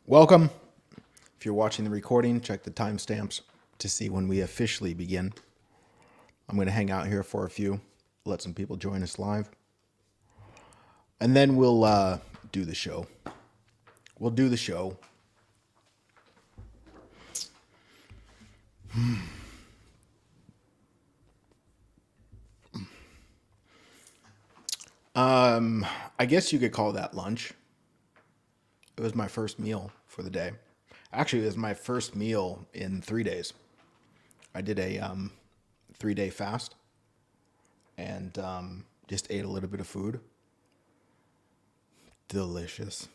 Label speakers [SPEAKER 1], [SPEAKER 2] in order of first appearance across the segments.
[SPEAKER 1] Welcome. If you're watching the recording, check the timestamps to see when we officially begin. I'm going to hang out here for a few, let some people join us live, and then we'll do the show. We'll do the show. I guess you could call that lunch. It was my first meal for the day. Actually, it was my first meal in 3 days. I did a 3-day fast and just ate a little bit of food. Delicious.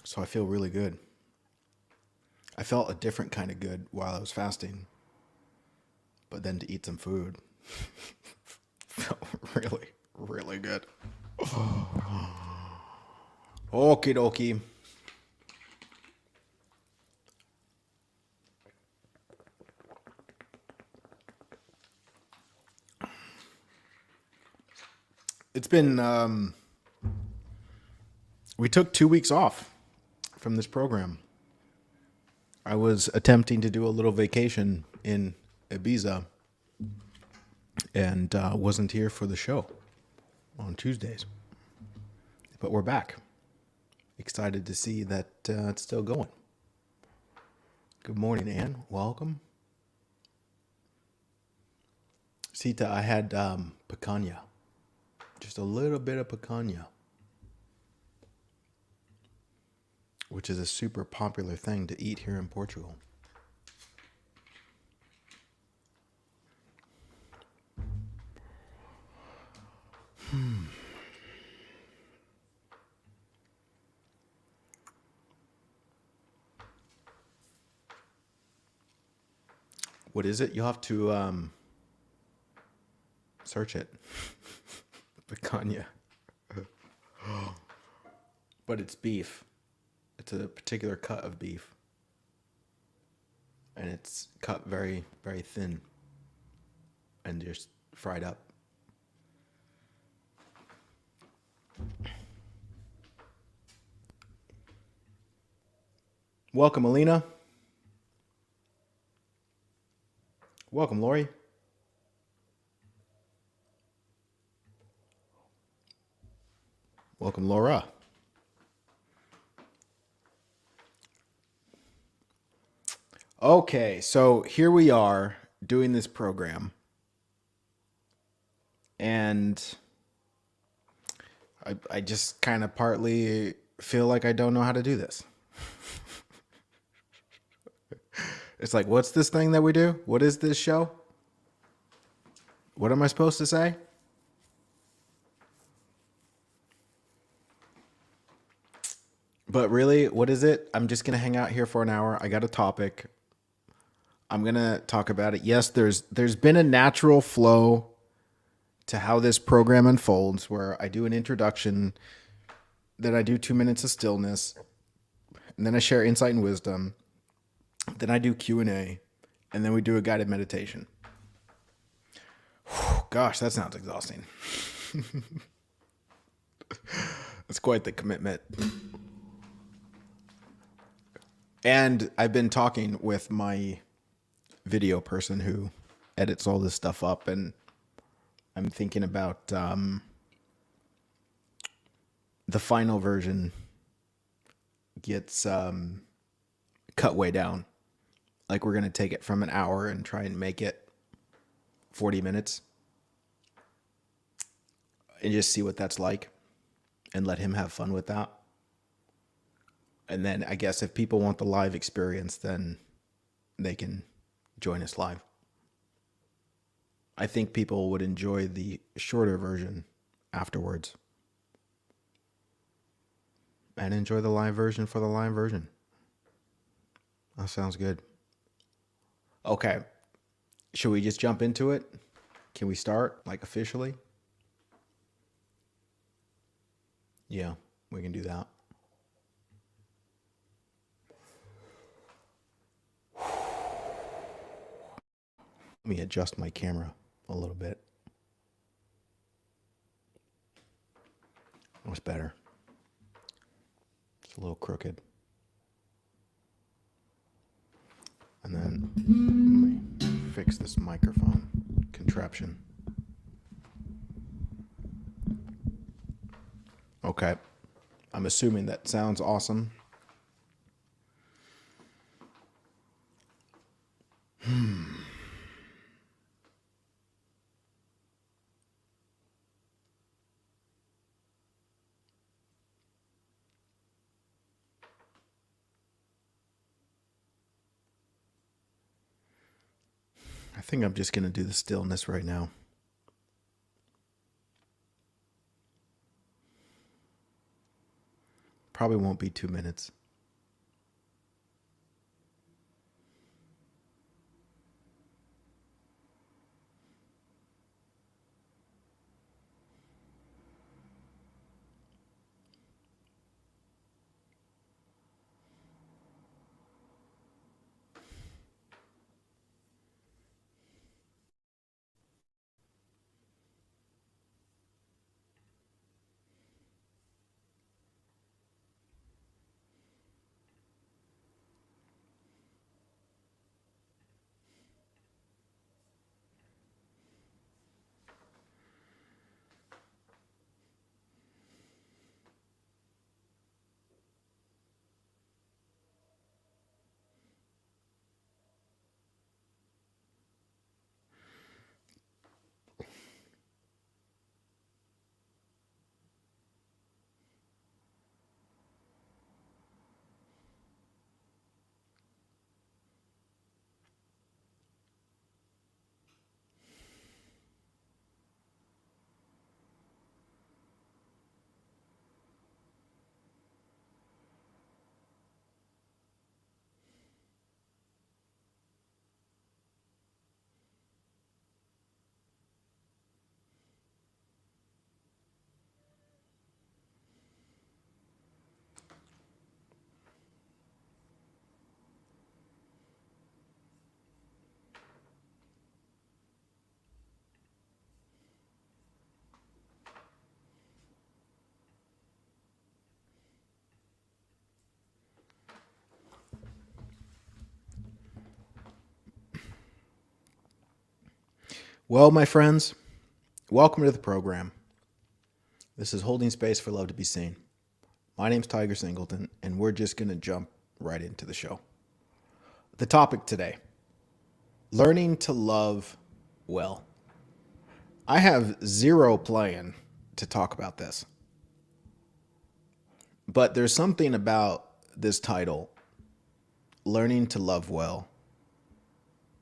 [SPEAKER 1] So I feel really good. I felt a different kind of good while I was fasting. But then to eat some food felt really, really good. Okie dokie. It's been, we took 2 weeks off from this program. I was attempting to do a little vacation in Ibiza and wasn't here for the show on Tuesdays. But we're back. Excited to see that it's still going. Good morning, Ann. Welcome. Sita, I had picanha. Just a little bit of picanha, which is a super popular thing to eat here in Portugal. What is it? You'll have to search it. Picanha. But it's beef. It's a particular cut of beef. And it's cut very, very thin. And just fried up. Welcome, Alina. Welcome, Lori. Welcome, Laura. Okay, so here we are doing this program. And I just kind of partly feel like I don't know how to do this. It's like, what's this thing that we do? What is this show? What am I supposed to say? But really, what is it? I'm just going to hang out here for an hour. I got a topic. I'm going to talk about it. Yes, there's been a natural flow to how this program unfolds where I do an introduction, then I do 2 minutes of stillness, and then I share insight and wisdom. Then I do Q&A, and then we do a guided meditation. Whew, gosh, that sounds exhausting. It's quite the commitment. And I've been talking with my video person who edits all this stuff up, and I'm thinking about the final version gets cut way down. Like we're going to take it from an hour and try and make it 40 minutes and just see what that's like and let him have fun with that. And then I guess if people want the live experience, then they can join us live. I think people would enjoy the shorter version afterwards and enjoy the live version for the live version. That sounds good. Okay. Should we just jump into it? Can we start, like, officially? Yeah, we can do that. Let me adjust my camera a little bit. was better. It's a little crooked. And then let me fix this microphone contraption. Okay. I'm assuming that sounds awesome. I think I'm just going to do the stillness right now. Probably won't be 2 minutes. Well, my friends, welcome to the program. This is Holding Space for Love to Be Seen. My name's Tiger Singleton, and we're just going to jump right into the show. The topic today, learning to love well. I have zero plan to talk about this, but there's something about this title, Learning to Love Well,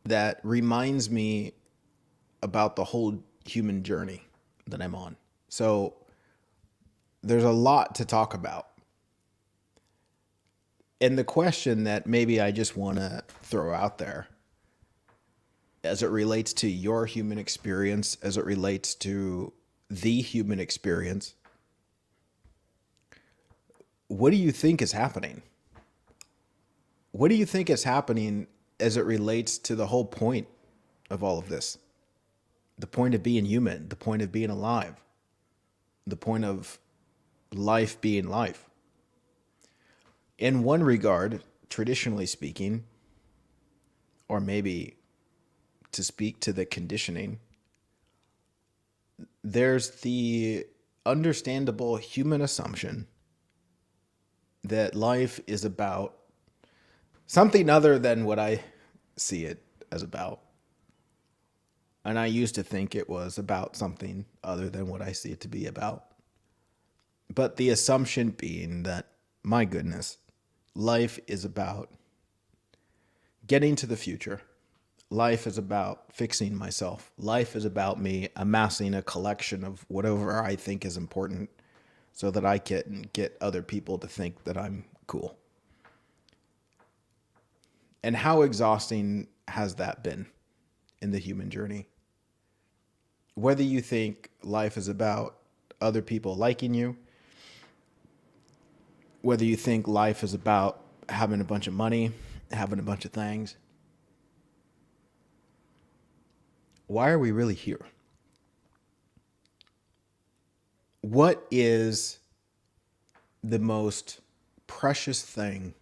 [SPEAKER 1] that reminds me about the whole human journey that I'm on. So there's a lot to talk about. And the question that maybe I just want to throw out there as it relates to your human experience, as it relates to the human experience, what do you think is happening? What do you think is happening as it relates to the whole point of all of this? The point of being human, the point of being alive, the point of life being life. In one regard, traditionally speaking, or maybe to speak to the conditioning, there's the understandable human assumption that life is about something other than what I see it as about. And I used to think it was about something other than what I see it to be about. But the assumption being that, my goodness, life is about getting to the future. Life is about fixing myself. Life is about me amassing a collection of whatever I think is important so that I can get other people to think that I'm cool. And how exhausting has that been in the human journey? Whether you think life is about other people liking you, whether you think life is about having a bunch of money, having a bunch of things, why are we really here? What is the most precious thing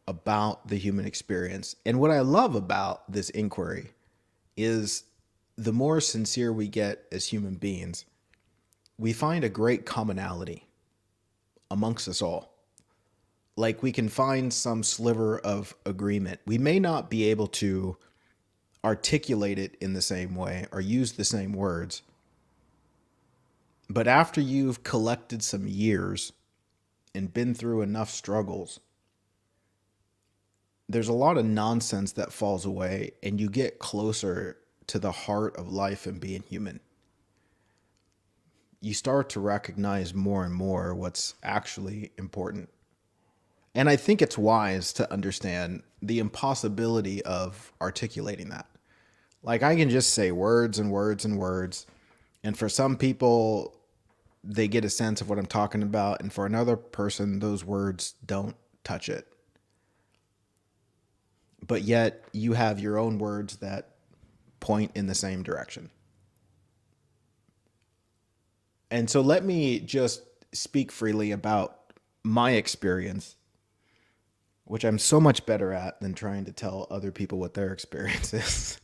[SPEAKER 1] about the human experience. And what I love about this inquiry is the more sincere we get as human beings, we find a great commonality amongst us all. Like we can find some sliver of agreement. We may not be able to articulate it in the same way or use the same words, but after you've collected some years and been through enough struggles, there's a lot of nonsense that falls away and you get closer to the heart of life and being human. You start to recognize more and more what's actually important. And I think it's wise to understand the impossibility of articulating that. Like I can just say words and words and words. And for some people, they get a sense of what I'm talking about. And for another person, those words don't touch it. But yet you have your own words that point in the same direction. And so let me just speak freely about my experience, which I'm so much better at than trying to tell other people what their experience is.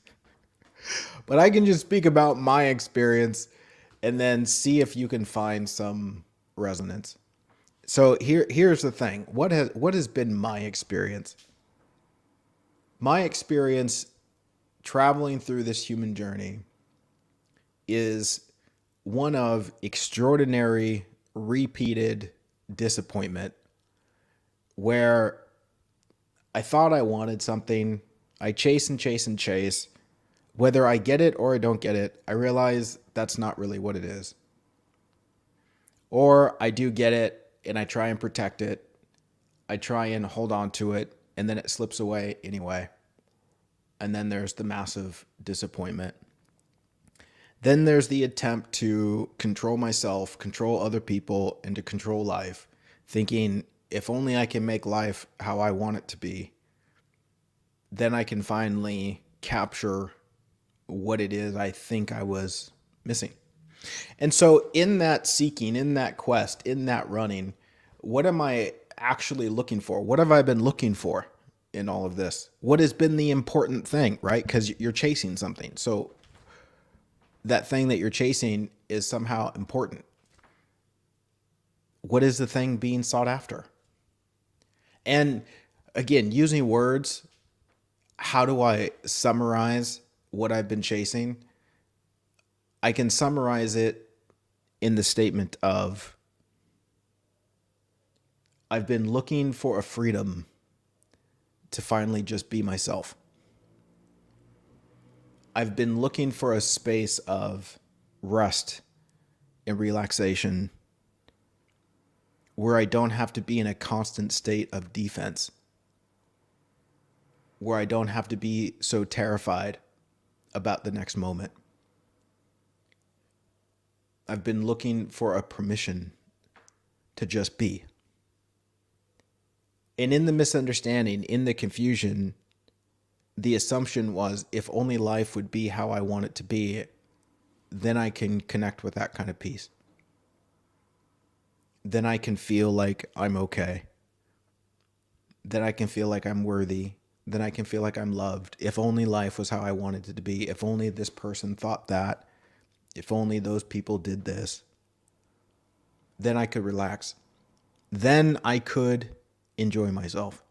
[SPEAKER 1] But I can just speak about my experience and then see if you can find some resonance. So here's the thing. What has been my experience? My experience traveling through this human journey is one of extraordinary repeated disappointment where I thought I wanted something. I chase and chase and chase. Whether I get it or I don't get it, I realize that's not really what it is. Or I do get it and I try and protect it. I try and hold on to it and then it slips away anyway. And then there's the massive disappointment. Then there's the attempt to control myself, control other people, and to control life, thinking if only I can make life how I want it to be, then I can finally capture what it is I think I was missing. And so in that seeking, in that quest, in that running, what am I actually looking for? What have I been looking for in all of this? What has been the important thing, right? Because you're chasing something. So that thing that you're chasing is somehow important. What is the thing being sought after? And again, using words, how do I summarize what I've been chasing? I can summarize it in the statement of, I've been looking for a freedom to finally just be myself. I've been looking for a space of rest and relaxation where I don't have to be in a constant state of defense, where I don't have to be so terrified about the next moment. I've been looking for a permission to just be. And in the misunderstanding, in the confusion, the assumption was if only life would be how I want it to be, then I can connect with that kind of peace. Then I can feel like I'm okay. Then I can feel like I'm worthy. Then I can feel like I'm loved. If only life was how I wanted it to be. If only this person thought that. If only those people did this. Then I could relax. Then I could enjoy myself.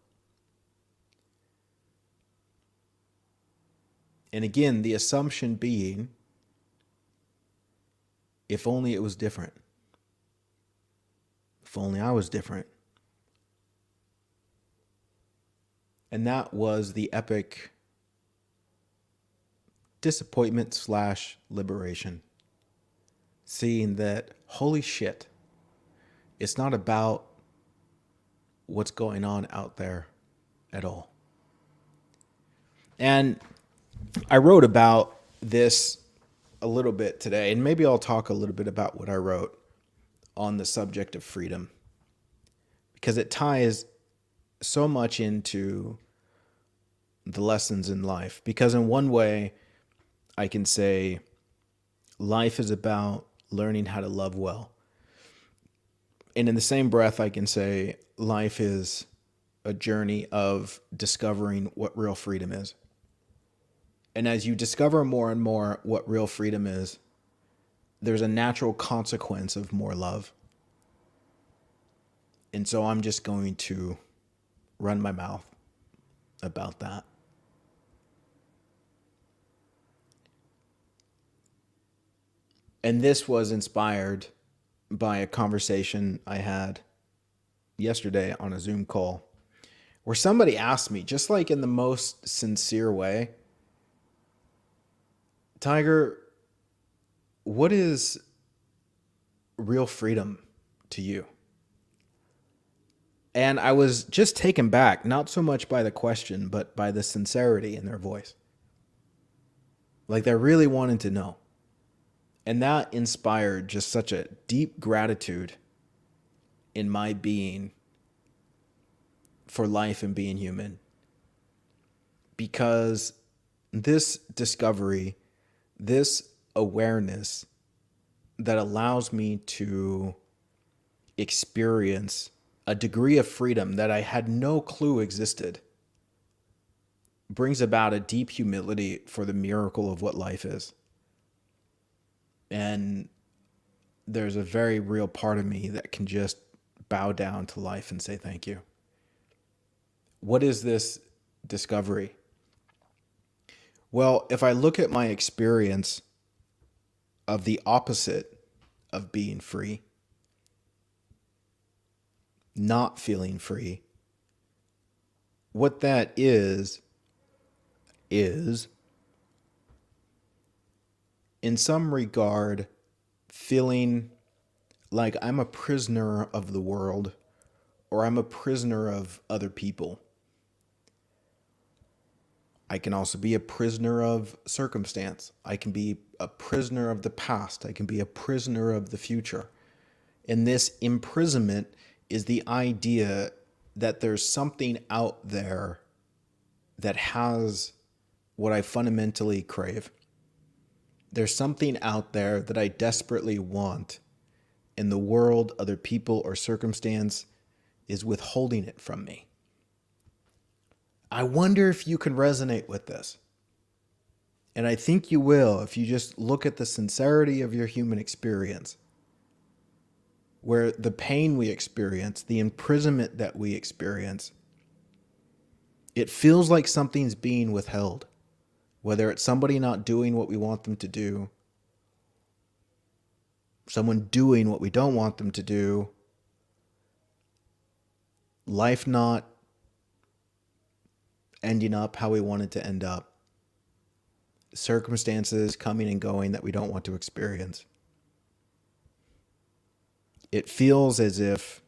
[SPEAKER 1] And again, the assumption being, if only it was different. If only I was different. And that was the epic disappointment / liberation. Seeing that, holy shit, it's not about what's going on out there at all. And I wrote about this a little bit today, and maybe I'll talk a little bit about what I wrote on the subject of freedom, because it ties so much into the lessons in life. Because in one way, I can say life is about learning how to love well. And in the same breath, I can say life is a journey of discovering what real freedom is. And as you discover more and more what real freedom is, there's a natural consequence of more love. And so I'm just going to run my mouth about that. And this was inspired by a conversation I had yesterday on a Zoom call where somebody asked me, just like in the most sincere way, Tiger, what is real freedom to you? And I was just taken back, not so much by the question, but by the sincerity in their voice. Like they really wanted to know. And that inspired just such a deep gratitude in my being for life and being human. Because this discovery, this awareness that allows me to experience a degree of freedom that I had no clue existed, brings about a deep humility for the miracle of what life is. And there's a very real part of me that can just bow down to life and say thank you. What is this discovery? Well, if I look at my experience of the opposite of being free, not feeling free, what that is in some regard feeling like I'm a prisoner of the world or I'm a prisoner of other people. I can also be a prisoner of circumstance. I can be a prisoner of the past. I can be a prisoner of the future. And this imprisonment is the idea that there's something out there that has what I fundamentally crave. There's something out there that I desperately want, and the world, other people, or circumstance is withholding it from me. I wonder if you can resonate with this. And I think you will if you just look at the sincerity of your human experience, where the pain we experience, the imprisonment that we experience, it feels like something's being withheld. Whether it's somebody not doing what we want them to do, someone doing what we don't want them to do, life not ending up how we want it to end up, circumstances coming and going that we don't want to experience. It feels as if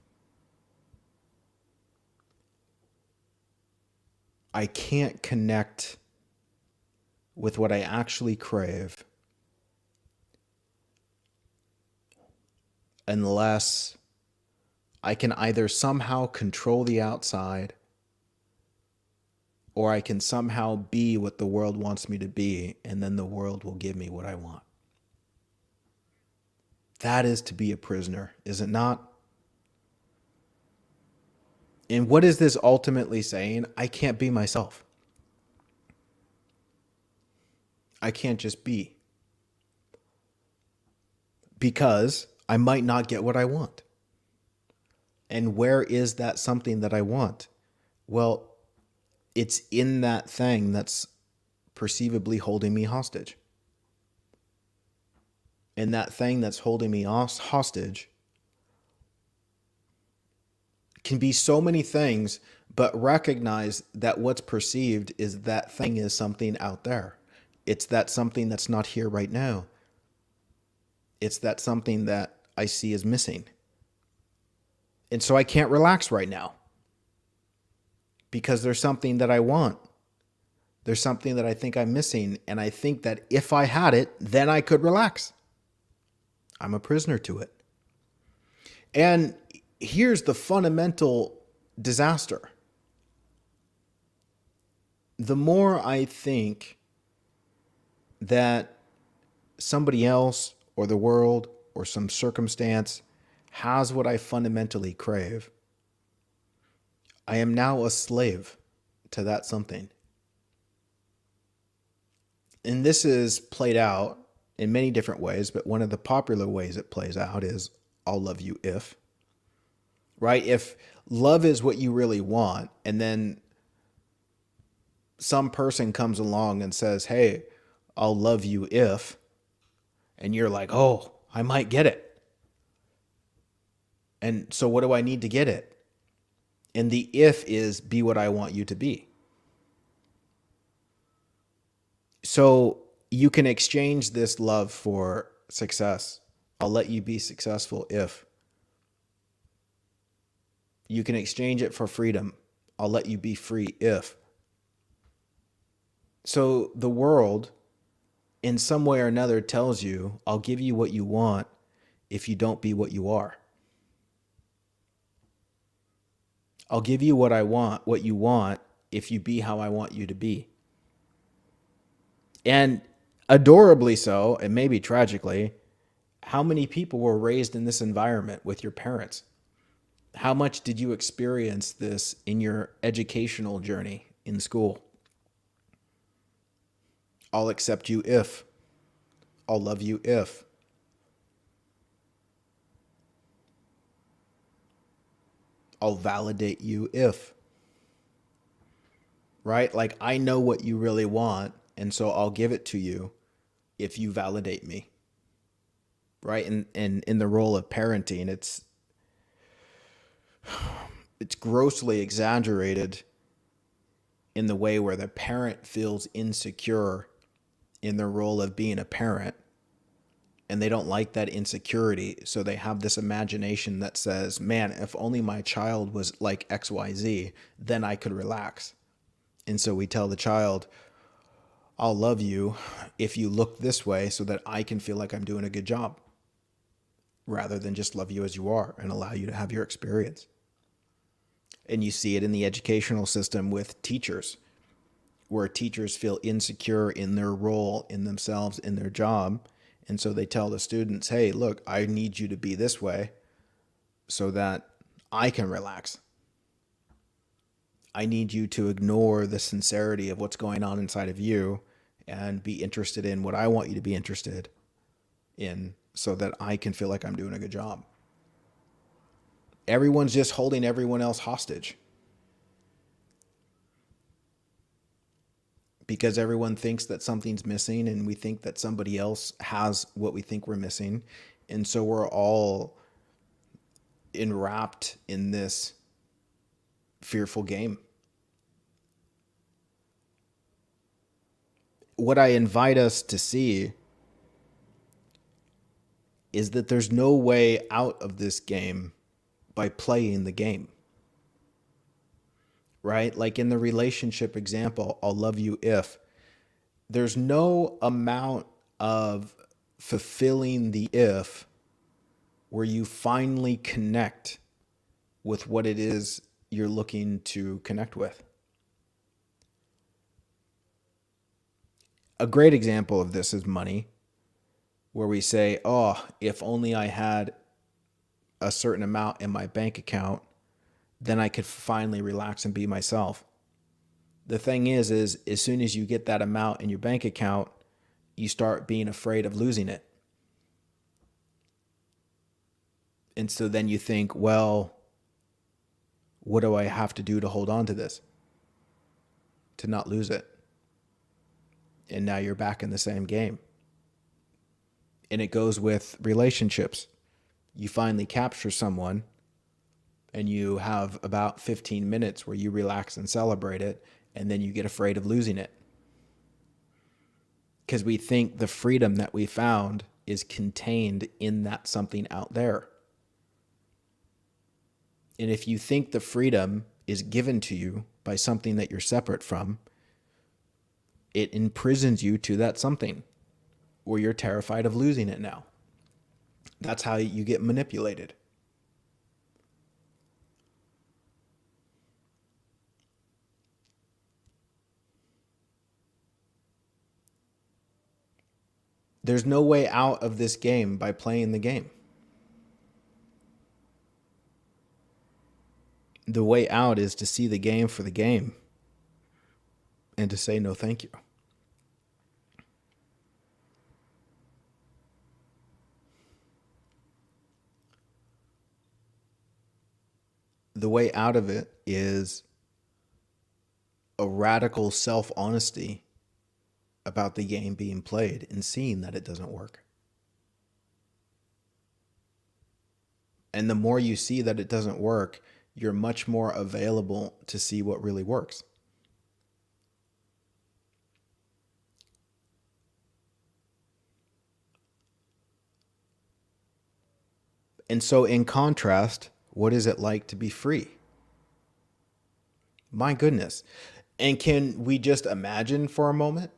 [SPEAKER 1] I can't connect with what I actually crave unless I can either somehow control the outside or I can somehow be what the world wants me to be, and then the world will give me what I want. That is to be a prisoner, is it not? And what is this ultimately saying? I can't be myself. I can't just be. Because I might not get what I want. And where is that something that I want? Well, it's in that thing that's perceivably holding me hostage. And that thing that's holding me hostage can be so many things, but recognize that what's perceived is that thing is something out there. It's that something that's not here right now. It's that something that I see as missing. And so I can't relax right now because there's something that I want. There's something that I think I'm missing. And I think that if I had it, then I could relax. I'm a prisoner to it. And here's the fundamental disaster. The more I think that somebody else or the world or some circumstance has what I fundamentally crave, I am now a slave to that something. And this is played out in many different ways, but one of the popular ways it plays out is I'll love you if, right? If love is what you really want, and then some person comes along and says, hey, I'll love you if, and you're like, oh, I might get it. And so what do I need to get it? And the if is be what I want you to be. So you can exchange this love for success. I'll let you be successful if. You can exchange it for freedom. I'll let you be free if. So the world, in some way or another, tells you, I'll give you what you want if you don't be what you are. I'll give you what I want, what you want, if you be how I want you to be. And adorably so, and maybe tragically, how many people were raised in this environment with your parents? How much did you experience this in your educational journey in school? I'll accept you if. I'll love you if. I'll validate you if. Right? Like, I know what you really want, and so I'll give it to you if you validate me. Right? And in the role of parenting, it's grossly exaggerated in the way where the parent feels insecure in their role of being a parent, and they don't like that insecurity. So they have this imagination that says, man, if only my child was like XYZ, then I could relax. And so we tell the child, I'll love you if you look this way so that I can feel like I'm doing a good job, rather than just love you as you are and allow you to have your experience. And you see it in the educational system with teachers, where teachers feel insecure in their role, in themselves, in their job. And so they tell the students, hey, look, I need you to be this way so that I can relax. I need you to ignore the sincerity of what's going on inside of you and be interested in what I want you to be interested in so that I can feel like I'm doing a good job. Everyone's just holding everyone else hostage because everyone thinks that something's missing, and we think that somebody else has what we think we're missing. And so we're all enwrapped in this fearful game. What I invite us to see is that there's no way out of this game by playing the game. Right? Like in the relationship example, I'll love you if. There's no amount of fulfilling the if where you finally connect with what it is you're looking to connect with. A great example of this is money, where we say, oh, if only I had a certain amount in my bank account, then I could finally relax and be myself. The thing is as soon as you get that amount in your bank account, you start being afraid of losing it. And so then you think, well, what do I have to do to hold on to this, to not lose it? And now you're back in the same game. And it goes with relationships. You finally capture someone and you have about 15 minutes where you relax and celebrate it, and then you get afraid of losing it. Because we think the freedom that we found is contained in that something out there. And if you think the freedom is given to you by something that you're separate from, it imprisons you to that something, or you're terrified of losing it now. That's how you get manipulated. There's no way out of this game by playing the game. The way out is to see the game for the game and to say no thank you. The way out of it is a radical self-honesty about the game being played and seeing that it doesn't work. And the more you see that it doesn't work, you're much more available to see what really works. And so, in contrast, what is it like to be free? My goodness. And can we just imagine for a moment?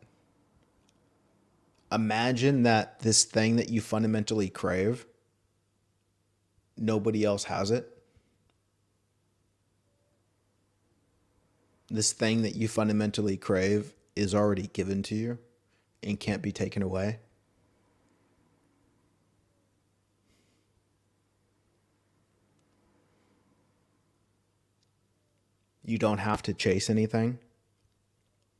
[SPEAKER 1] Imagine that this thing that you fundamentally crave, nobody else has it. This thing that you fundamentally crave is already given to you and can't be taken away. You don't have to chase anything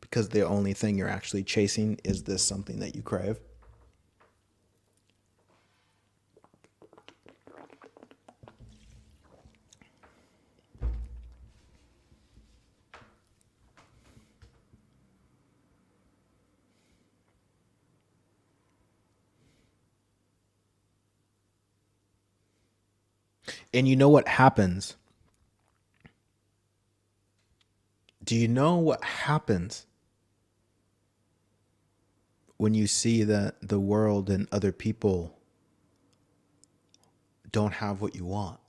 [SPEAKER 1] because the only thing you're actually chasing is this something that you crave. And you know what happens? Do you know what happens when you see that the world and other people don't have what you want?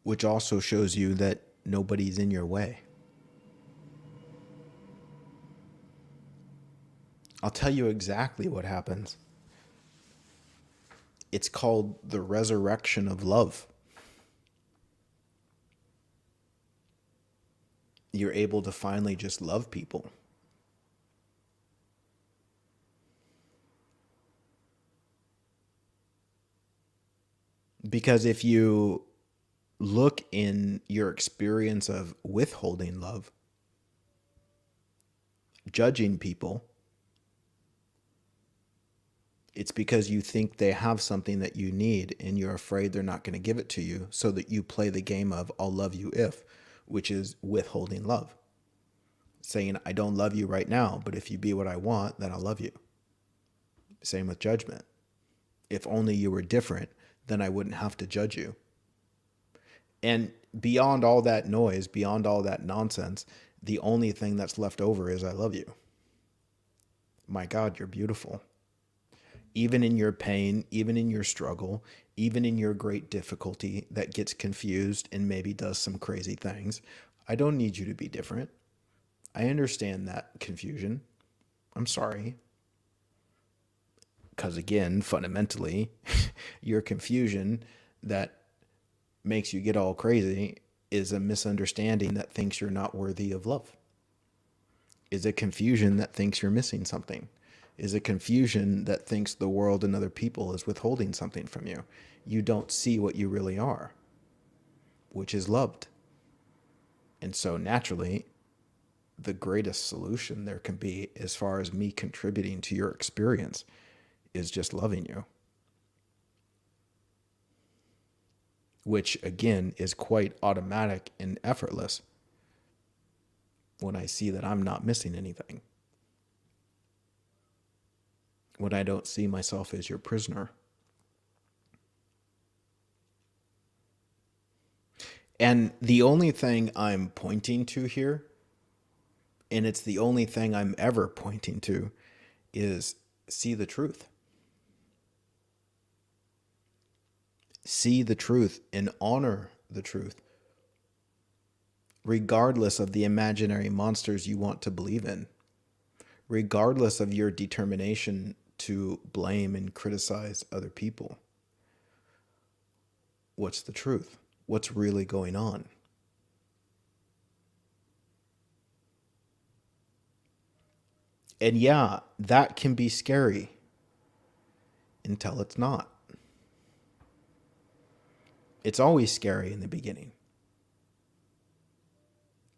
[SPEAKER 1] Which also shows you that nobody's in your way. I'll tell you exactly what happens. It's called the resurrection of love. You're able to finally just love people. Because if you look in your experience of withholding love, judging people, it's because you think they have something that you need and you're afraid they're not going to give it to you, so that you play the game of I'll love you if, which is withholding love. Saying, I don't love you right now, but if you be what I want, then I'll love you. Same with judgment. If only you were different, then I wouldn't have to judge you. And beyond all that noise, beyond all that nonsense, the only thing that's left over is I love you. My God, you're beautiful. Even in your pain, even in your struggle, even in your great difficulty that gets confused and maybe does some crazy things, I don't need you to be different. I understand that confusion. I'm sorry. Because again, fundamentally, your confusion that makes you get all crazy is a misunderstanding that thinks you're not worthy of love. Is a confusion that thinks you're missing something. Is a confusion that thinks the world and other people is withholding something from you. You don't see what you really are, which is loved. And so naturally, the greatest solution there can be, as far as me contributing to your experience, is just loving you. Which again is quite automatic and effortless when I see that I'm not missing anything. When I don't see myself as your prisoner. And the only thing I'm pointing to here, and it's the only thing I'm ever pointing to, is see the truth. See the truth and honor the truth, regardless of the imaginary monsters you want to believe in, regardless of your determination to blame and criticize other people. What's the truth? What's really going on? And yeah, that can be scary until it's not. It's always scary in the beginning,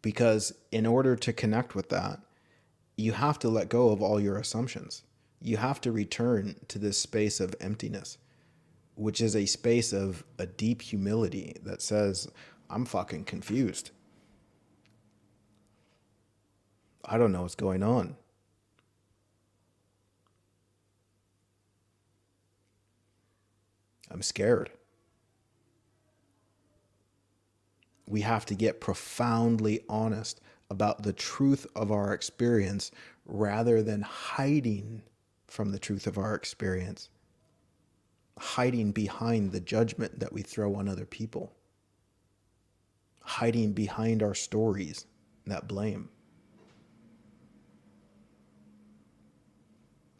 [SPEAKER 1] because in order to connect with that, you have to let go of all your assumptions. You have to return to this space of emptiness, which is a space of a deep humility that says, I'm fucking confused. I don't know what's going on. I'm scared. We have to get profoundly honest about the truth of our experience rather than hiding from the truth of our experience, hiding behind the judgment that we throw on other people, hiding behind our stories that blame.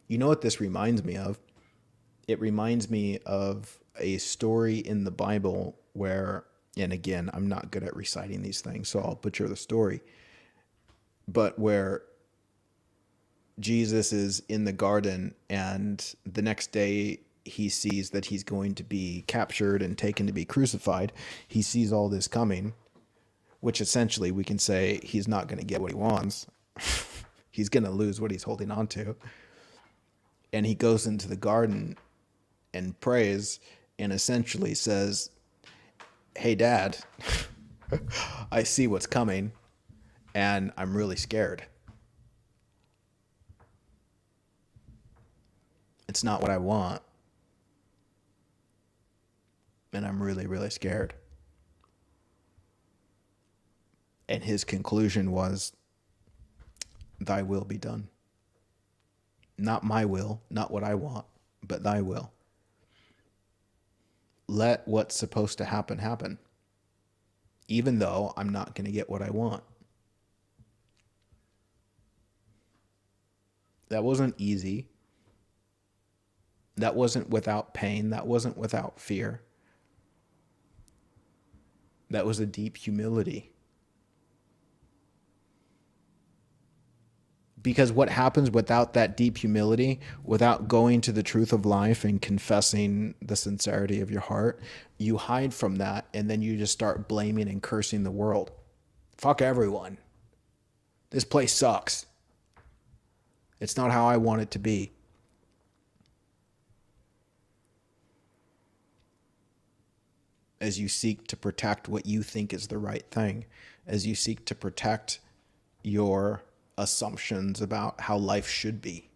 [SPEAKER 1] You know what this reminds me of? It reminds me of a story in the Bible where, and again, I'm not good at reciting these things, so I'll butcher the story, but where Jesus is in the garden and the next day he sees that he's going to be captured and taken to be crucified. He sees all this coming, which essentially we can say he's not going to get what he wants. He's going to lose what he's holding on to. And he goes into the garden and prays and essentially says, hey, Dad, I see what's coming and I'm really scared. It's not what I want. And I'm really, really scared. And his conclusion was, thy will be done. Not my will, not what I want, but thy will. Let what's supposed to happen, happen. Even though I'm not going to get what I want. That wasn't easy. That wasn't without pain. That wasn't without fear. That was a deep humility. Because what happens without that deep humility, without going to the truth of life and confessing the sincerity of your heart, you hide from that and then you just start blaming and cursing the world. Fuck everyone. This place sucks. It's not how I want it to be. As you seek to protect what you think is the right thing, as you seek to protect your assumptions about how life should be.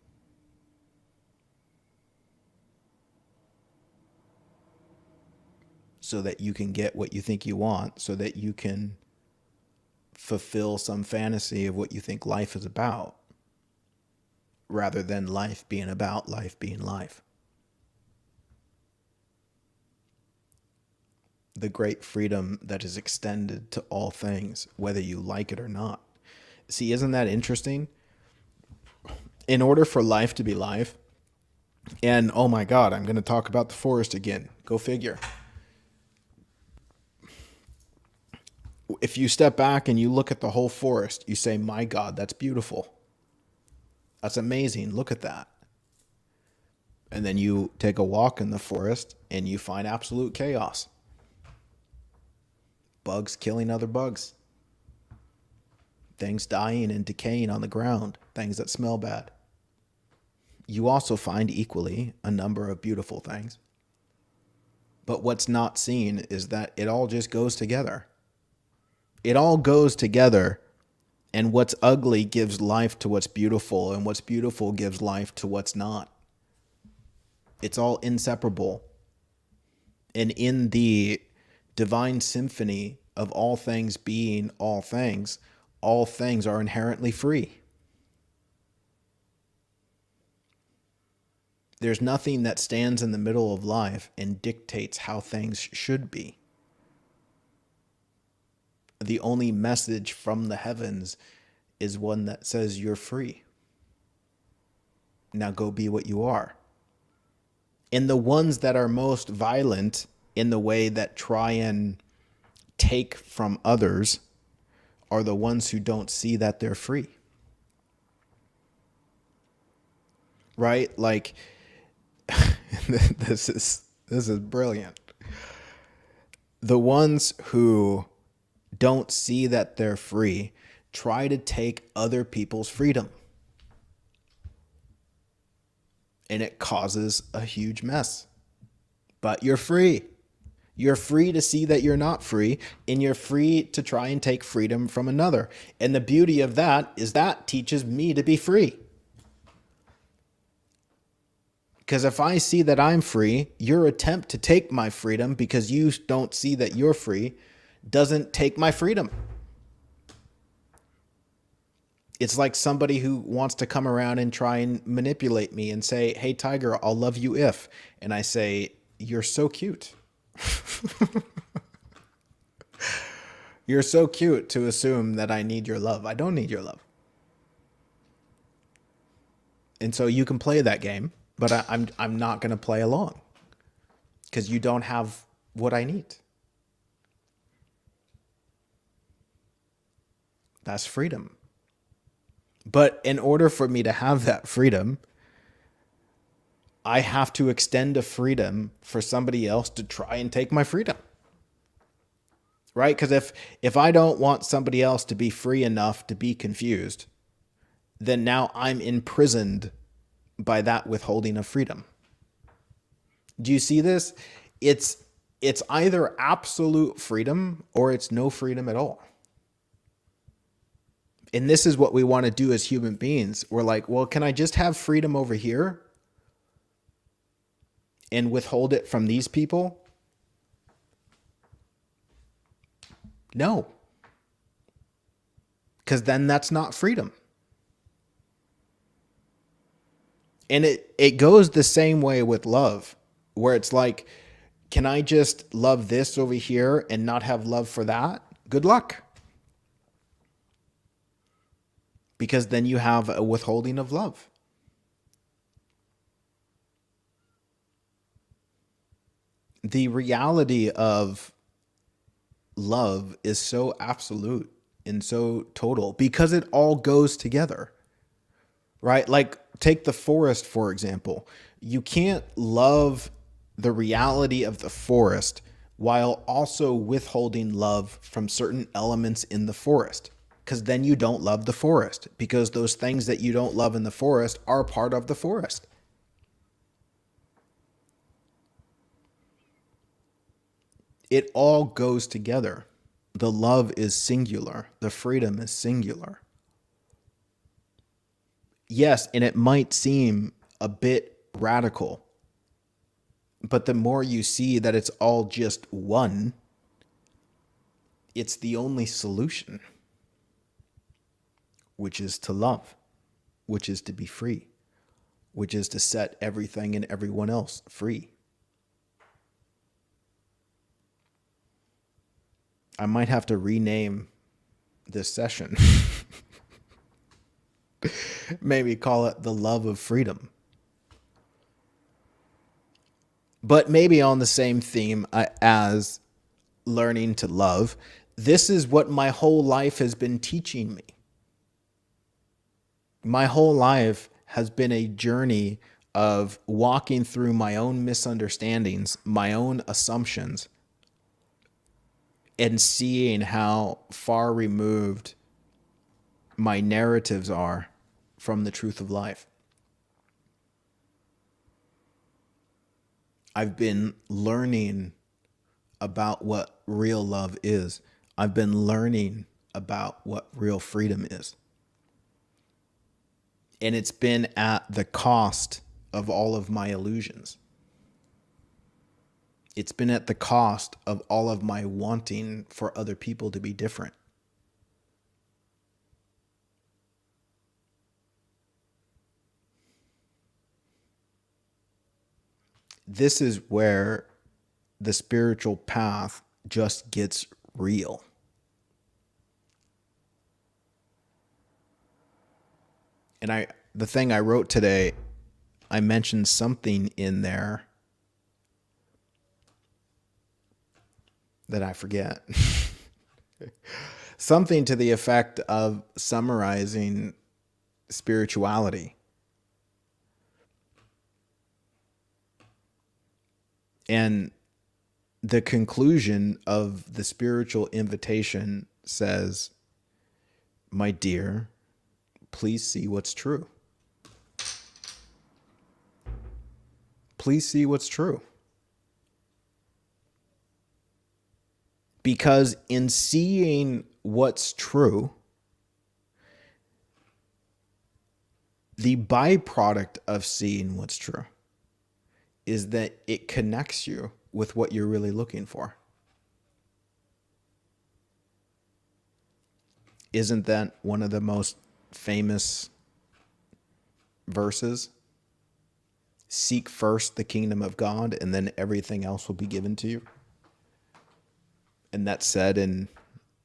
[SPEAKER 1] So that you can get what you think you want, so that you can fulfill some fantasy of what you think life is about, rather than life being about life being life. The great freedom that is extended to all things, whether you like it or not. See, isn't that interesting? In order for life to be life, and oh my God, I'm going to talk about the forest again. Go figure. If you step back and you look at the whole forest, you say, my God, that's beautiful. That's amazing. Look at that. And then you take a walk in the forest and you find absolute chaos. Bugs killing other bugs. Things dying and decaying on the ground. Things that smell bad. You also find equally a number of beautiful things. But what's not seen is that it all just goes together. It all goes together, and what's ugly gives life to what's beautiful, and what's beautiful gives life to what's not. It's all inseparable. And in the divine symphony of all things being all things are inherently free. There's nothing that stands in the middle of life and dictates how things should be. The only message from the heavens is one that says you're free. Now go be what you are. And the ones that are most violent in the way that try and take from others are the ones who don't see that they're free. Right? Like, this is brilliant. The ones who don't see that they're free try to take other people's freedom. And it causes a huge mess. But you're free. You're free to see that you're not free, and you're free to try and take freedom from another. And the beauty of that is that teaches me to be free. Because if I see that I'm free, your attempt to take my freedom because you don't see that you're free doesn't take my freedom. It's like somebody who wants to come around and try and manipulate me and say, hey, Tiger, I'll love you if. And I say, you're so cute. You're so cute to assume that I need your love. I don't need your love. And so you can play that game, but I'm not going to play along because you don't have what I need. That's freedom. But in order for me to have that freedom, I have to extend a freedom for somebody else to try and take my freedom. Right? Because if I don't want somebody else to be free enough to be confused, then now I'm imprisoned by that withholding of freedom. Do you see this? It's either absolute freedom or it's no freedom at all. And this is what we want to do as human beings. We're like, well, can I just have freedom over here and withhold it from these people? No. Because then that's not freedom. And it goes the same way with love, where it's like, can I just love this over here and not have love for that? Good luck. Because then you have a withholding of love. The reality of love is so absolute and so total because it all goes together, right? Like take the forest, for example. You can't love the reality of the forest while also withholding love from certain elements in the forest. Because then you don't love the forest, because those things that you don't love in the forest are part of the forest. It all goes together. The love is singular. The freedom is singular. Yes, and it might seem a bit radical, but the more you see that it's all just one, it's the only solution. Which is to love, which is to be free, which is to set everything and everyone else free. I might have to rename this session. Maybe call it the love of freedom. But maybe on the same theme as learning to love, this is what my whole life has been teaching me. My whole life has been a journey of walking through my own misunderstandings, my own assumptions, and seeing how far removed my narratives are from the truth of life. I've been learning about what real love is. I've been learning about what real freedom is. And it's been at the cost of all of my illusions. It's been at the cost of all of my wanting for other people to be different. This is where the spiritual path just gets real. And the thing I wrote today, I mentioned something in there that I forget. Something to the effect of summarizing spirituality. And the conclusion of the spiritual invitation says, my dear, please see what's true. Please see what's true. Because in seeing what's true, the byproduct of seeing what's true is that it connects you with what you're really looking for. Isn't that one of the most famous verses? Seek first the kingdom of God, and then everything else will be given to you. And that's said in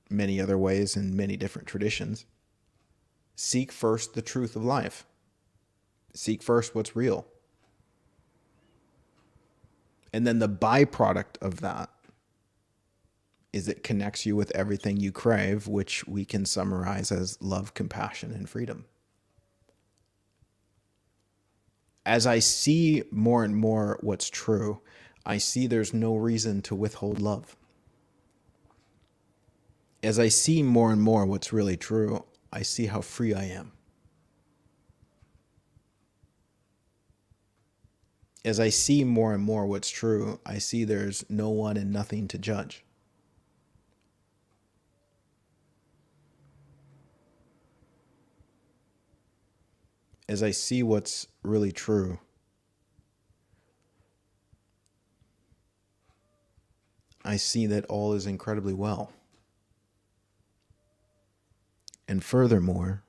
[SPEAKER 1] many other ways in many different traditions. Seek first the truth of life. Seek first what's real. And then the byproduct of that is it connects you with everything you crave, which we can summarize as love, compassion, and freedom. As I see more and more what's true, I see there's no reason to withhold love. As I see more and more what's really true, I see how free I am. As I see more and more what's true, I see there's no one and nothing to judge. As I see what's really true, I see that all is incredibly well. And furthermore,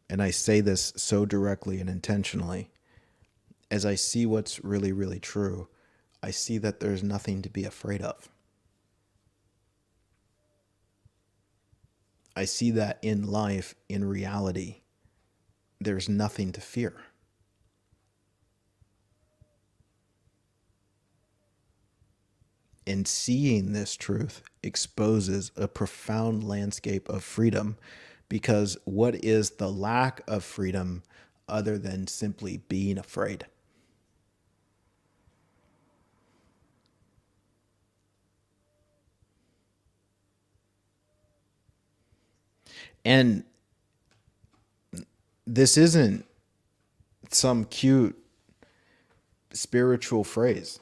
[SPEAKER 1] and I say this so directly and intentionally, as I see what's really, really true, I see that there's nothing to be afraid of. I see that in life, in reality, there's nothing to fear. And seeing this truth exposes a profound landscape of freedom, because what is the lack of freedom other than simply being afraid? And this isn't some cute spiritual phrase.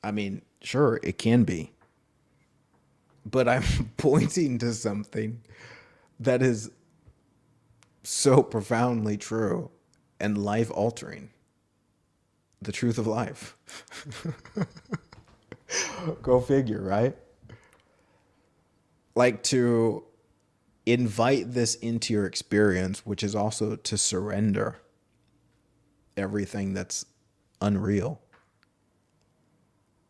[SPEAKER 1] I mean, sure, it can be. But I'm pointing to something that is so profoundly true and life altering. The truth of life. Go figure, right? Like, to invite this into your experience, which is also to surrender everything that's unreal,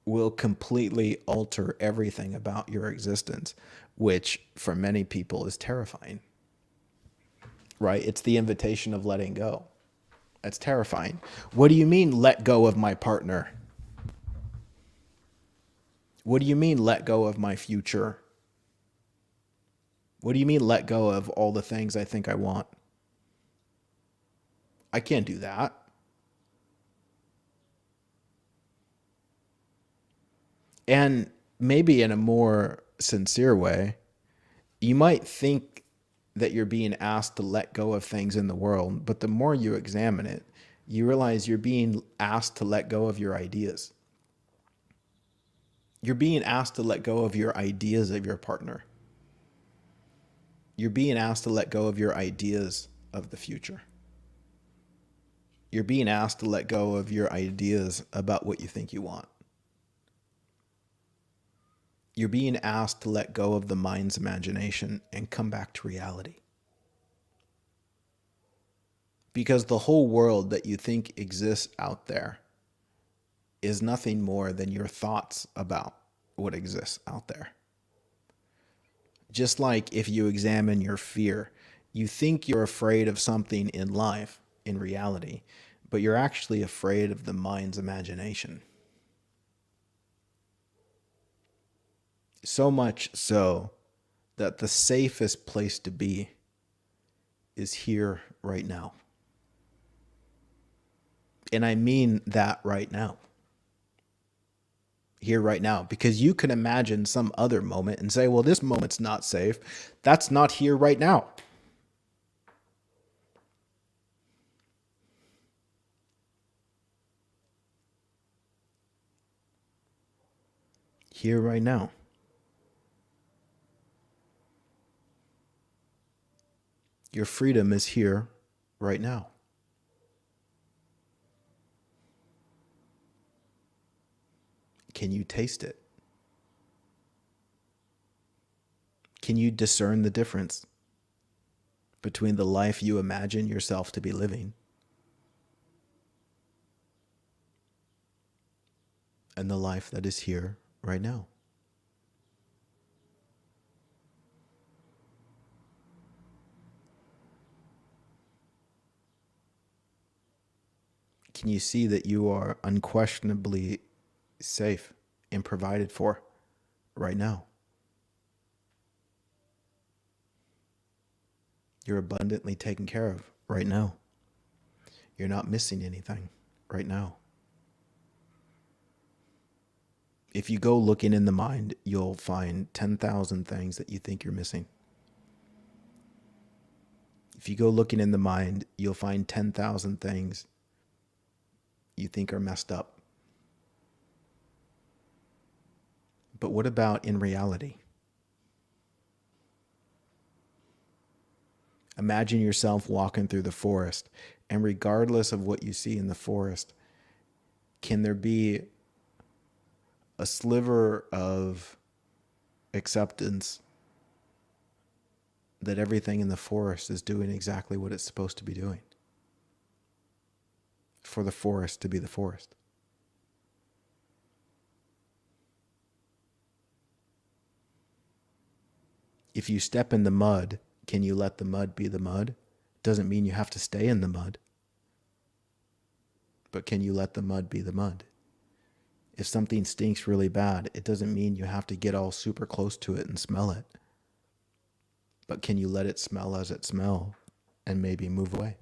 [SPEAKER 1] will completely alter everything about your existence, which for many people is terrifying, right? It's the invitation of letting go. That's terrifying. What do you mean, let go of my partner? What do you mean, let go of my future? What do you mean, let go of all the things I think I want? I can't do that. And maybe in a more sincere way, you might think that you're being asked to let go of things in the world, but the more you examine it, you realize you're being asked to let go of your ideas. You're being asked to let go of your ideas of your partner. You're being asked to let go of your ideas of the future. You're being asked to let go of your ideas about what you think you want. You're being asked to let go of the mind's imagination and come back to reality. Because the whole world that you think exists out there is nothing more than your thoughts about what exists out there. Just like if you examine your fear, you think you're afraid of something in life, in reality, but you're actually afraid of the mind's imagination. So much so that the safest place to be is here right now. And I mean that right now. here right now, because you can imagine some other moment and say, well, this moment's not safe. That's not here right now. Here right now. Your freedom is here right now. Can you taste it? Can you discern the difference between the life you imagine yourself to be living and the life that is here right now? Can you see that you are unquestionably safe and provided for right now? You're abundantly taken care of right now. You're not missing anything right now. If you go looking in the mind, you'll find 10,000 things that you think you're missing. If you go looking in the mind, you'll find 10,000 things you think are messed up. But what about in reality? Imagine yourself walking through the forest, and regardless of what you see in the forest, can there be a sliver of acceptance that everything in the forest is doing exactly what it's supposed to be doing for the forest to be the forest? If you step in the mud, can you let the mud be the mud? Doesn't mean you have to stay in the mud. But can you let the mud be the mud? If something stinks really bad, it doesn't mean you have to get all super close to it and smell it. But can you let it smell as it smells and maybe move away?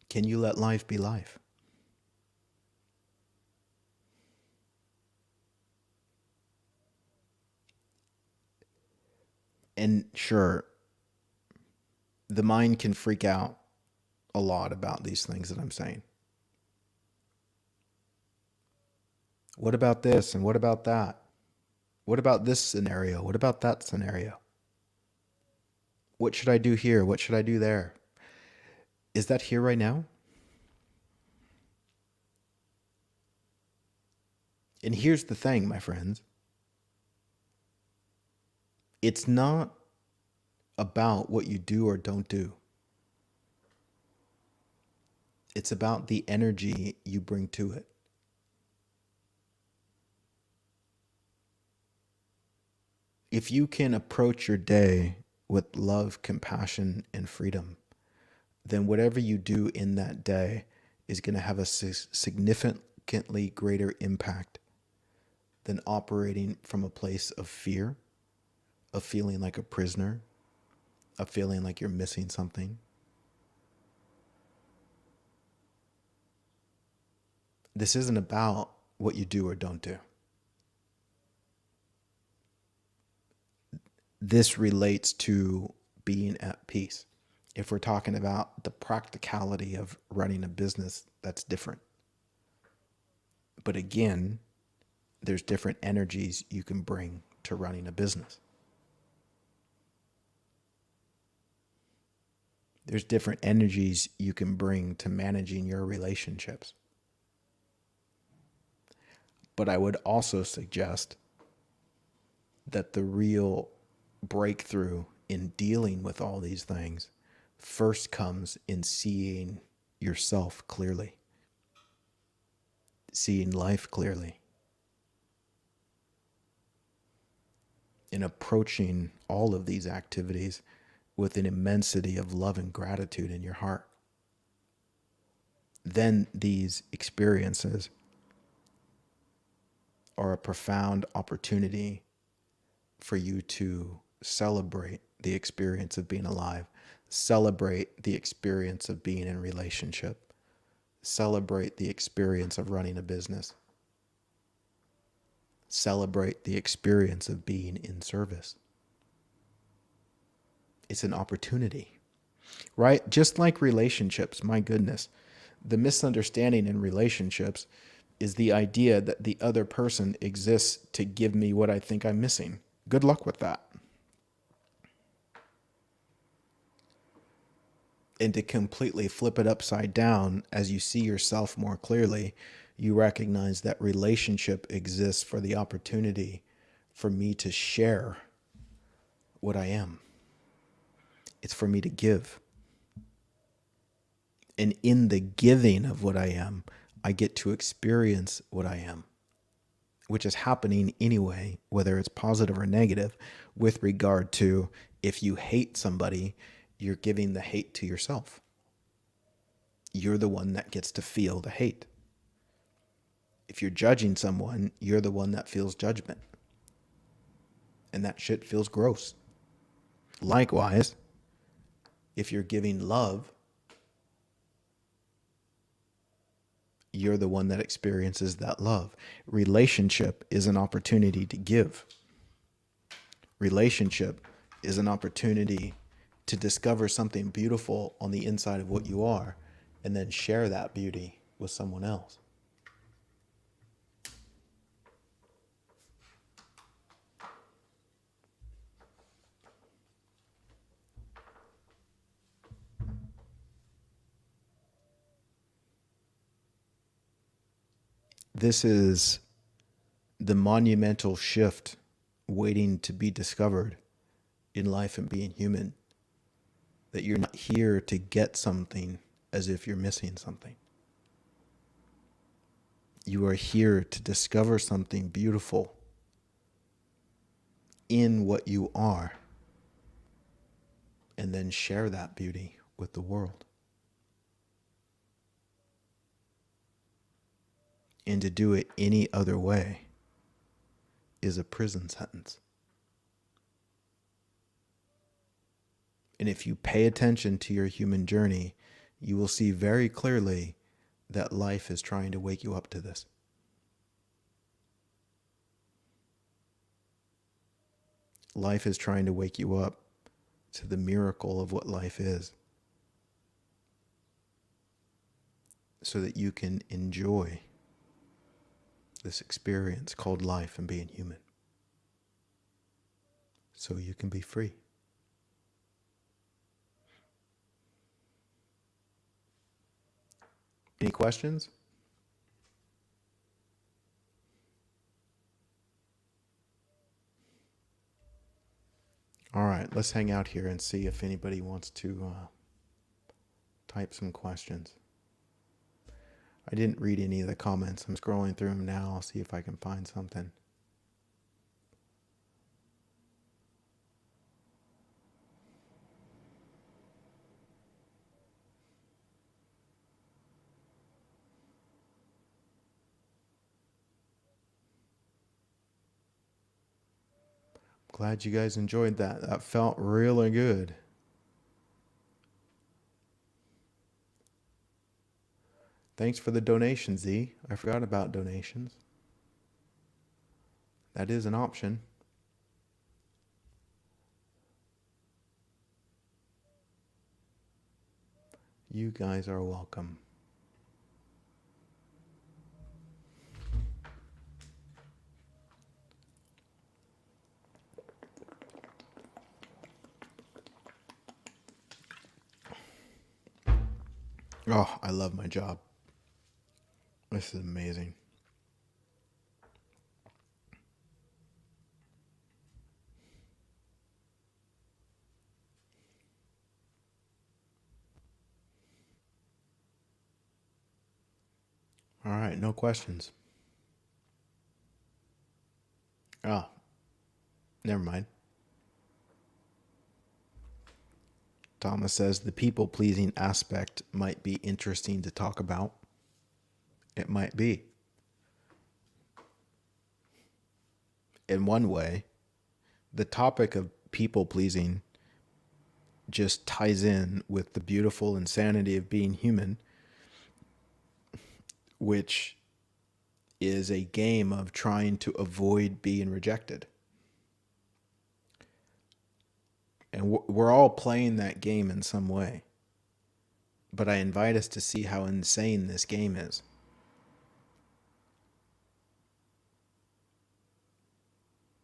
[SPEAKER 1] Can you let life be life? And sure, the mind can freak out a lot about these things that I'm saying. What about this and what about that? What about this scenario? What about that scenario? What should I do here? What should I do there? Is that here right now? And here's the thing, my friends. It's not about what you do or don't do. It's about the energy you bring to it. If you can approach your day with love, compassion, and freedom, then whatever you do in that day is going to have a significantly greater impact than operating from a place of fear, of feeling like a prisoner, of feeling like you're missing something. This isn't about what you do or don't do. This relates to being at peace. If we're talking about the practicality of running a business, that's different. But again, there's different energies you can bring to running a business. There's different energies you can bring to managing your relationships. But I would also suggest that the real breakthrough in dealing with all these things first comes in seeing yourself clearly, seeing life clearly, in approaching all of these activities with an immensity of love and gratitude in your heart. Then these experiences are a profound opportunity for you to celebrate the experience of being alive, Celebrate the experience of being in a relationship. Celebrate the experience of running a business. Celebrate the experience of being in service. It's an opportunity, right? Just like relationships, my goodness. The misunderstanding in relationships is the idea that the other person exists to give me what I think I'm missing. Good luck with that. And to completely flip it upside down, as you see yourself more clearly, you recognize that relationship exists for the opportunity for me to share what I am. It's for me to give. And in the giving of what I am, I get to experience what I am, which is happening anyway, whether it's positive or negative, with regard to if you hate somebody, you're giving the hate to yourself. You're the one that gets to feel the hate. If you're judging someone, you're the one that feels judgment. And that shit feels gross. Likewise, if you're giving love, you're the one that experiences that love. Relationship is an opportunity to give. Relationship is an opportunity to discover something beautiful on the inside of what you are and then share that beauty with someone else. This is the monumental shift waiting to be discovered in life and being human. That you're not here to get something as if you're missing something. You are here to discover something beautiful in what you are and then share that beauty with the world. And to do it any other way is a prison sentence. And if you pay attention to your human journey, you will see very clearly that life is trying to wake you up to this. Life is trying to wake you up to the miracle of what life is, so that you can enjoy this experience called life and being human, so you can be free. Any questions? All right, let's hang out here and see if anybody wants to type some questions. I didn't read any of the comments. I'm scrolling through them now. I'll see if I can find something. Glad you guys enjoyed that. That felt really good. Thanks for the donation, Z. I forgot about donations. That is an option. You guys are welcome. Oh, I love my job. This is amazing. All right, no questions. Oh, never mind. Thomas says the people-pleasing aspect might be interesting to talk about. It might be. In one way, the topic of people-pleasing just ties in with the beautiful insanity of being human, which is a game of trying to avoid being rejected. And we're all playing that game in some way. But I invite us to see how insane this game is.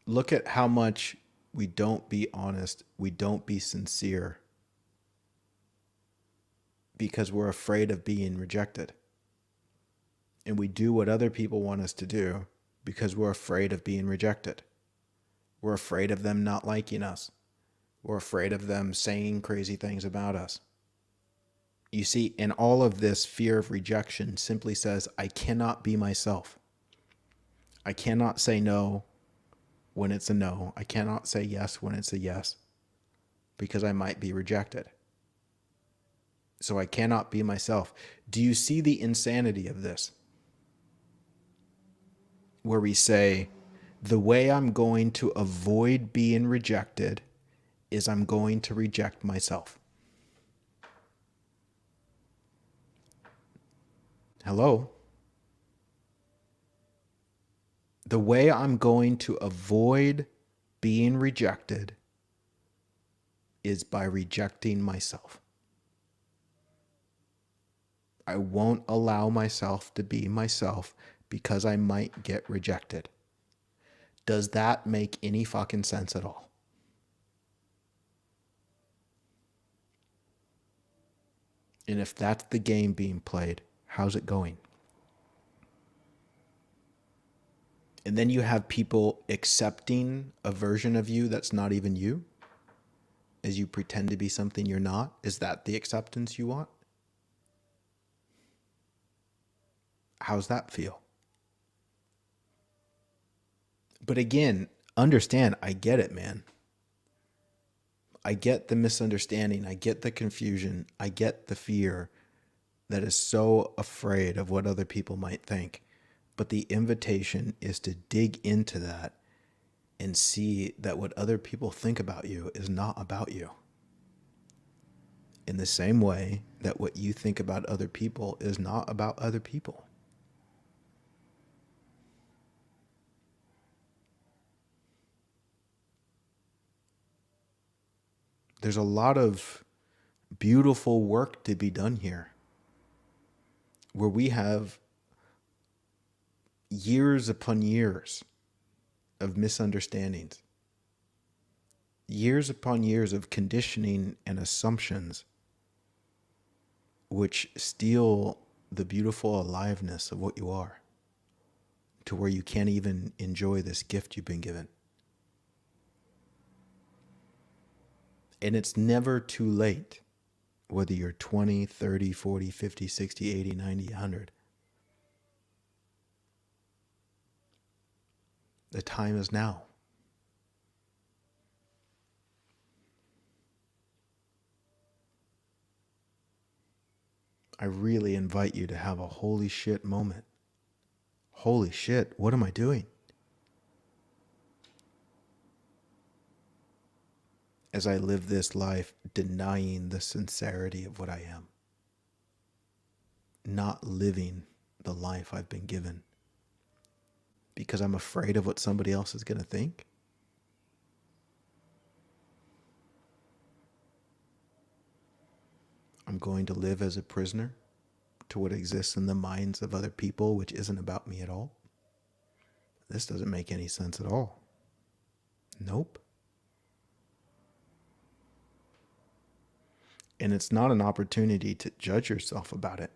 [SPEAKER 1] Look at how much we don't be honest, we don't be sincere, because we're afraid of being rejected. And we do what other people want us to do because we're afraid of being rejected. We're afraid of them not liking us. We're afraid of them saying crazy things about us. You see, in all of this, fear of rejection simply says, I cannot be myself. I cannot say no when it's a no. I cannot say yes when it's a yes, because I might be rejected. So I cannot be myself. Do you see the insanity of this? Where we say, the way I'm going to avoid being rejected is I'm going to reject myself. Hello? The way I'm going to avoid being rejected is by rejecting myself. I won't allow myself to be myself because I might get rejected. Does that make any fucking sense at all? And if that's the game being played, how's it going? And then you have people accepting a version of you that's not even you, as you pretend to be something you're not. Is that the acceptance you want? How's that feel? But again, understand, I get it, man. I get the misunderstanding. I get the confusion. I get the fear that is so afraid of what other people might think. But the invitation is to dig into that and see that what other people think about you is not about you. In the same way that what you think about other people is not about other people. There's a lot of beautiful work to be done here, where we have years upon years of misunderstandings, years upon years of conditioning and assumptions, which steal the beautiful aliveness of what you are, to where you can't even enjoy this gift you've been given. And it's never too late, whether you're 20, 30, 40, 50, 60, 80, 90, 100. The time is now. I really invite you to have a holy shit moment. Holy shit, what am I doing? As I live this life denying the sincerity of what I am. Not living the life I've been given. Because I'm afraid of what somebody else is going to think. I'm going to live as a prisoner to what exists in the minds of other people, which isn't about me at all. This doesn't make any sense at all. Nope. And it's not an opportunity to judge yourself about it.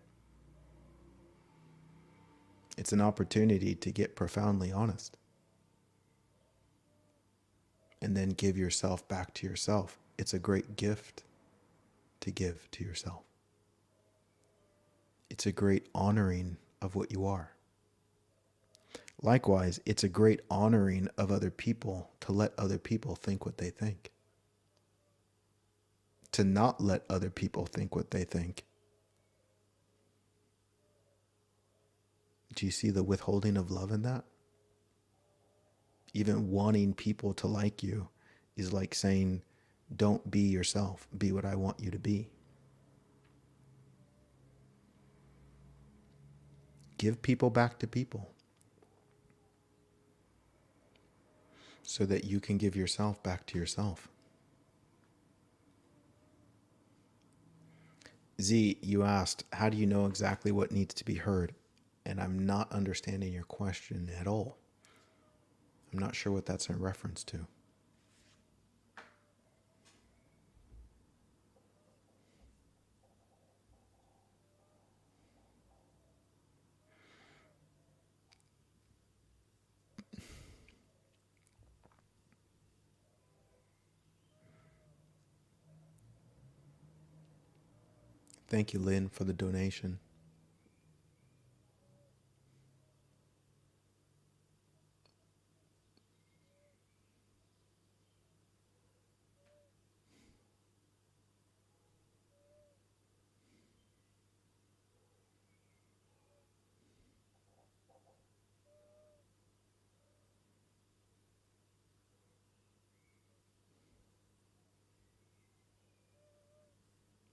[SPEAKER 1] It's an opportunity to get profoundly honest. And then give yourself back to yourself. It's a great gift to give to yourself. It's a great honoring of what you are. Likewise, it's a great honoring of other people to let other people think what they think. To not let other people think what they think. Do you see the withholding of love in that? Even wanting people to like you is like saying, Don't be yourself. Be what I want you to be. Give people back to people so that you can give yourself back to yourself. Z, you asked, how do you know exactly what needs to be heard? And I'm not understanding your question at all. I'm not sure what that's in reference to. Thank you, Lynn, for the donation.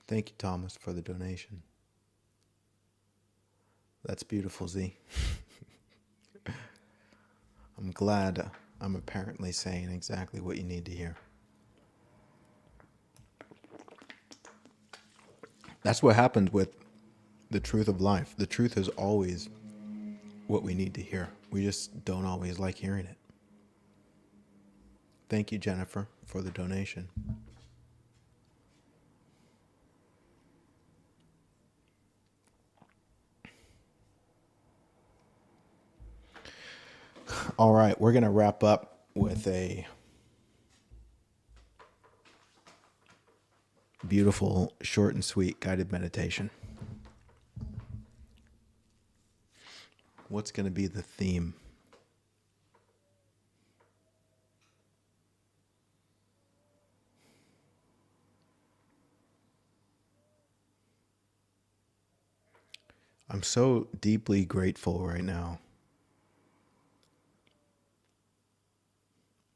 [SPEAKER 1] Thank you, Thomas, for the donation. That's beautiful, Z. I'm glad I'm apparently saying exactly what you need to hear. That's what happens with the truth of life. The truth is always what we need to hear. We just don't always like hearing it. Thank you, Jennifer, for the donation. All right, we're going to wrap up with a beautiful, short and sweet guided meditation. What's going to be the theme? I'm so deeply grateful right now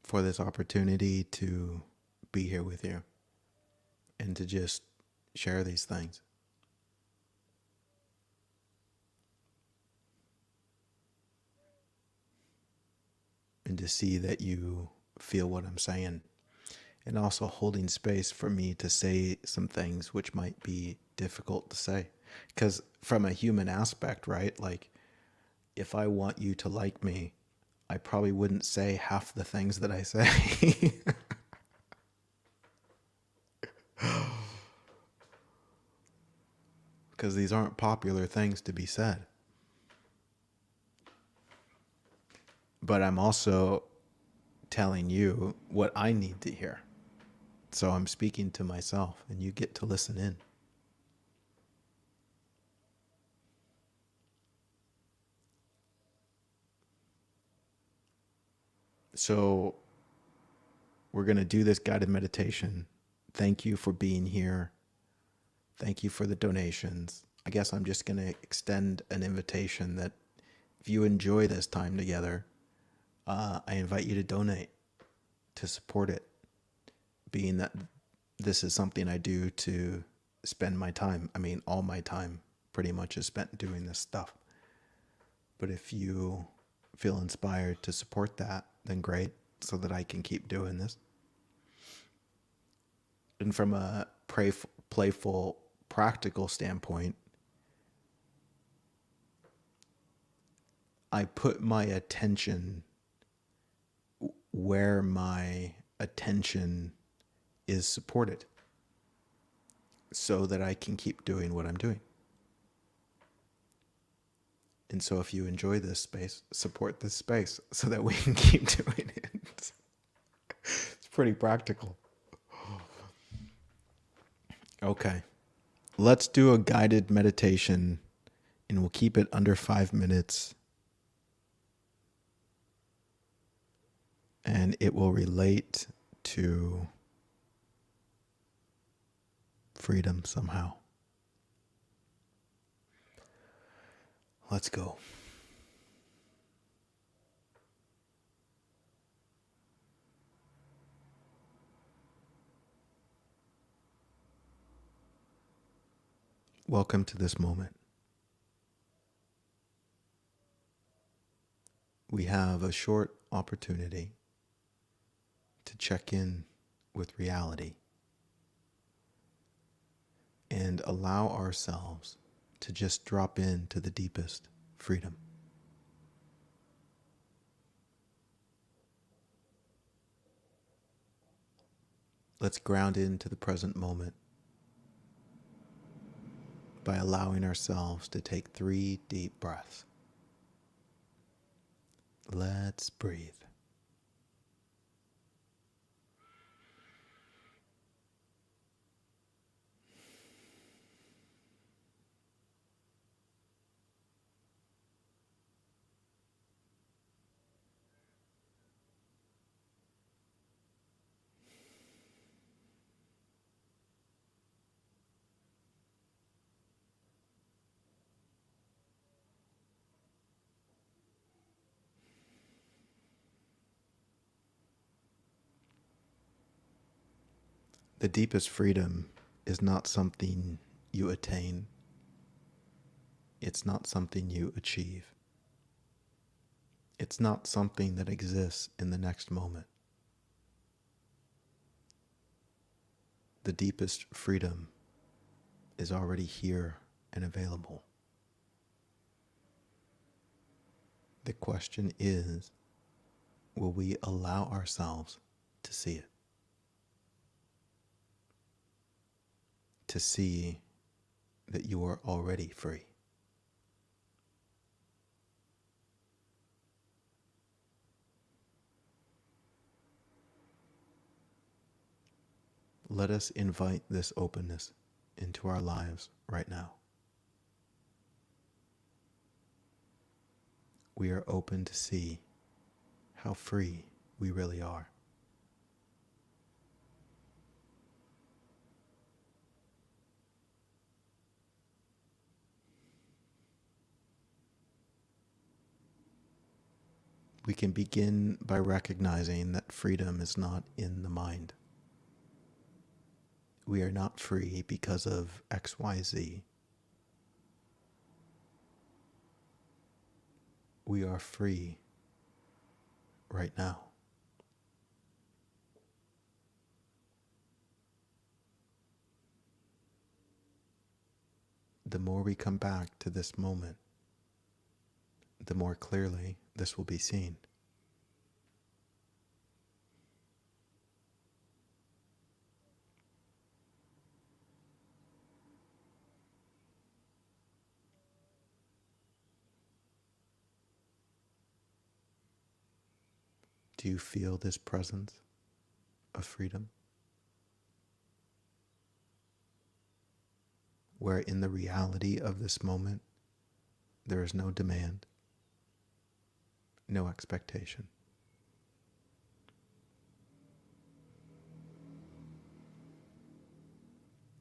[SPEAKER 1] for this opportunity to be here with you and to just share these things. And to see that you feel what I'm saying. And also holding space for me to say some things which might be difficult to say. Because from a human aspect, right? Like, if I want you to like me, I probably wouldn't say half the things that I say. Because these aren't popular things to be said. But I'm also telling you what I need to hear. So I'm speaking to myself, and you get to listen in. So we're going to do this guided meditation. Thank you for being here. Thank you for the donations. I guess I'm just going to extend an invitation that if you enjoy this time together, I invite you to donate to support it, being that this is something I do to spend my time. I mean, all my time pretty much is spent doing this stuff. But if you feel inspired to support that, then great, so that I can keep doing this. And from a playful, practical standpoint, I put my attention where my attention is supported so that I can keep doing what I'm doing. And so if you enjoy this space, support this space so that we can keep doing it. It's pretty practical. Okay. Let's do a guided meditation, and we'll keep it under 5 minutes. And it will relate to freedom somehow. Let's go. Welcome to this moment. We have a short opportunity to check in with reality and allow ourselves to just drop into the deepest freedom. Let's ground into the present moment by allowing ourselves to take 3 deep breaths. Let's breathe. The deepest freedom is not something you attain. It's not something you achieve. It's not something that exists in the next moment. The deepest freedom is already here and available. The question is, will we allow ourselves to see it? To see that you are already free. Let us invite this openness into our lives right now. We are open to see how free we really are. We can begin by recognizing that freedom is not in the mind. We are not free because of XYZ. We are free right now. The more we come back to this moment, the more clearly this will be seen. Do you feel this presence of freedom? Where in the reality of this moment, there is no demand, no expectation.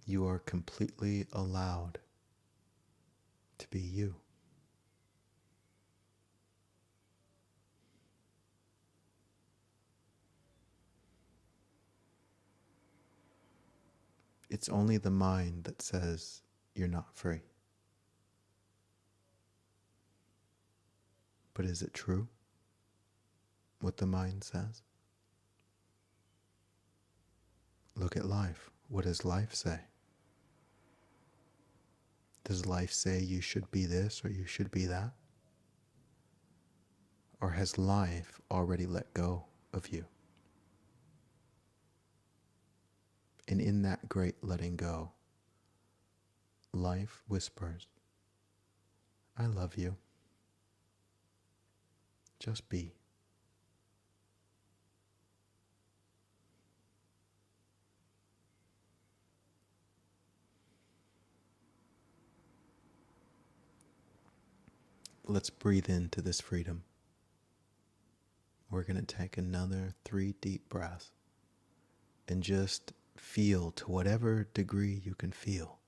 [SPEAKER 1] You are completely allowed to be you. It's only the mind that says you're not free. But is it true what the mind says? Look at life. What does life say? Does life say you should be this or you should be that? Or has life already let go of you? And in that great letting go, life whispers, I love you. Just be. Let's breathe into this freedom. We're going to take another 3 deep breaths and just feel, to whatever degree you can feel,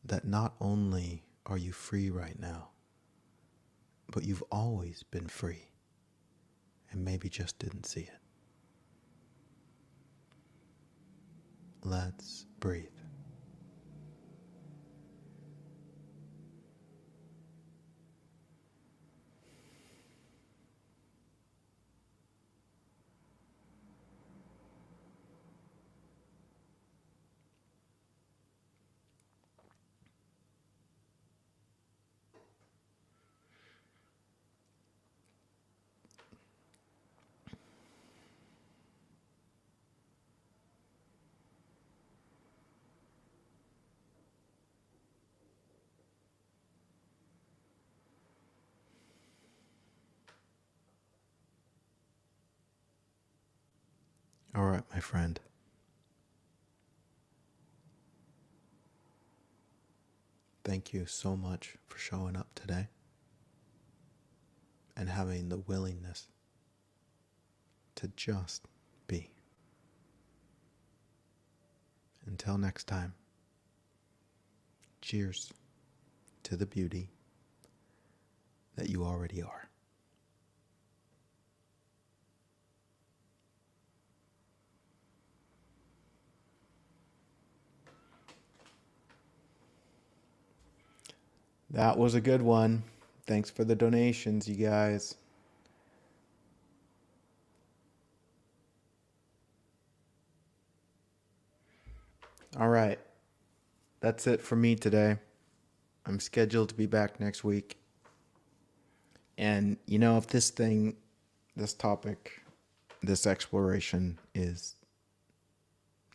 [SPEAKER 1] that not only are you free right now, but you've always been free and maybe just didn't see it. Let's breathe. All right, my friend. Thank you so much for showing up today and having the willingness to just be. Until next time, cheers to the beauty that you already are. That was a good one. Thanks for the donations, you guys. All right. That's it for me today. I'm scheduled to be back next week. And if this topic, this exploration is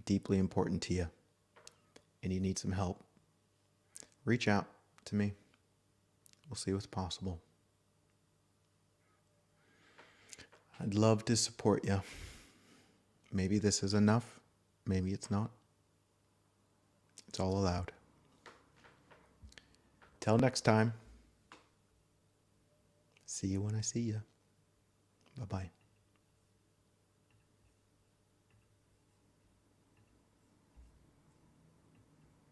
[SPEAKER 1] deeply important to you and you need some help, reach out to me. We'll see what's possible. I'd love to support you. Maybe this is enough. Maybe it's not. It's all allowed. Till next time. See you when I see you. Bye-bye.